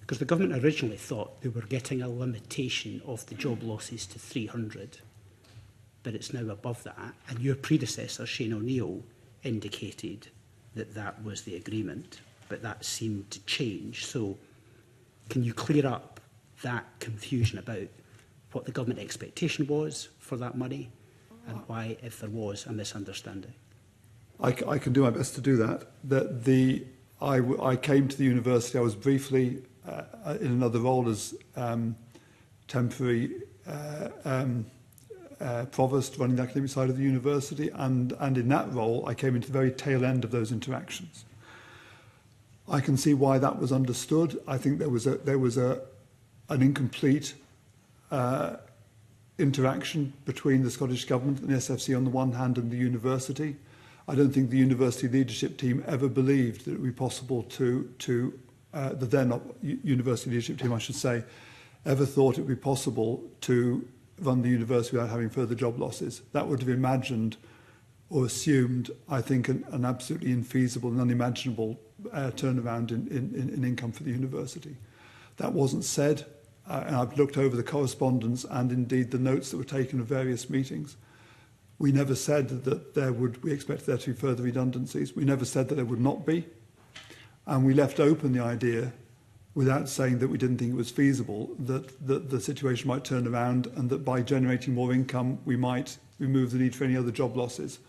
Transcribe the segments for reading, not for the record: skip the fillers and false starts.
Because the government originally thought they were getting a limitation of the job losses to 300, but it's now above that. And your predecessor, Shane O'Neill, indicated that that was the agreement, but that seemed to change. So can you clear up that confusion about what the government expectation was for that money and why, if there was a misunderstanding? I can do my best to do that. I came to the university, I was briefly in another role as temporary provost running the academic side of the university, and in that role I came into the very tail end of those interactions. I can see why that was understood. I think there was an incomplete interaction between the Scottish Government and the SFC on the one hand and the university. I don't think the university leadership team ever believed that it would be possible the then university leadership team, I should say, ever thought it would be possible to run the university without having further job losses. That would have imagined or assumed, I think, an absolutely infeasible and unimaginable turnaround in income for the university. That wasn't said, and I've looked over the correspondence and indeed the notes that were taken of various meetings. We never said that we expected there to be further redundancies. We never said that there would not be. And we left open the idea, without saying that we didn't think it was feasible, that the situation might turn around and that by generating more income, we might remove the need for any other job losses.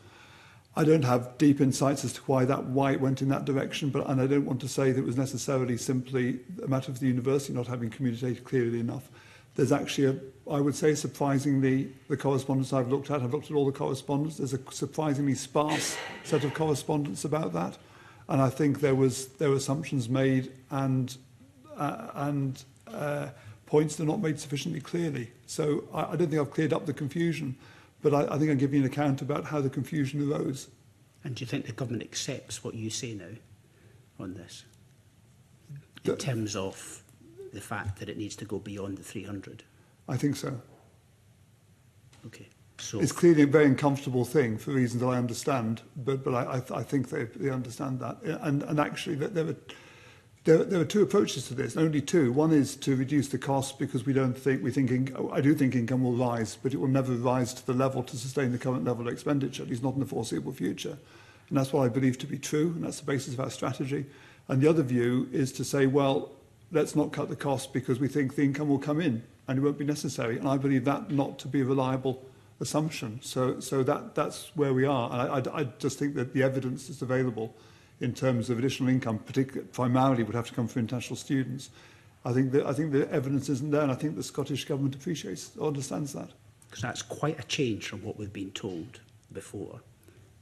I don't have deep insights as to why it went in that direction, and I don't want to say that it was necessarily simply a matter of the university not having communicated clearly enough. There's actually, I would say, surprisingly, the correspondence I've looked at all the correspondence, there's a surprisingly sparse set of correspondence about that. And I think there were assumptions made and points that are not made sufficiently clearly. So I don't think I've cleared up the confusion, but I think I'll give you an account about how the confusion arose. And do you think the government accepts what you say now on this, in terms of the fact that it needs to go beyond the 300? I think so. Okay. So it's clearly a very uncomfortable thing for reasons that I understand, but I think they understand that. And actually, there are two approaches to this, only two. One is to reduce the cost because I do think income will rise, but it will never rise to the level to sustain the current level of expenditure, at least not in the foreseeable future. And that's what I believe to be true, and that's the basis of our strategy. And the other view is to say, well, let's not cut the cost because we think the income will come in and it won't be necessary. And I believe that not to be a reliable assumption. So that's where we are. And I just think that the evidence that's available in terms of additional income, primarily would have to come from international students. I think the evidence isn't there, and I think the Scottish Government appreciates or understands that. Because that's quite a change from what we've been told before,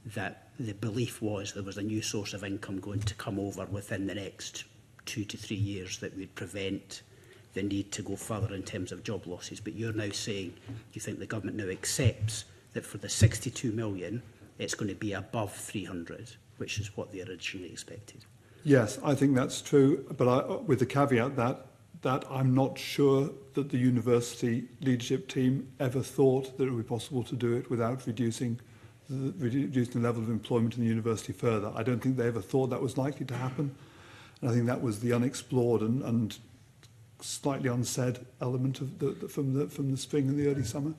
that the belief was there was a new source of income going to come over within the next 2 to 3 years that would prevent the need to go further in terms of job losses. But you're now saying you think the government now accepts that for the 62 million, it's going to be above 300, which is what they originally expected. Yes, I think that's true, but with the caveat that I'm not sure that the university leadership team ever thought that it would be possible to do it without reducing the level of employment in the university further. I don't think they ever thought that was likely to happen. And I think that was the unexplored and slightly unsaid element of from the spring and the early summer.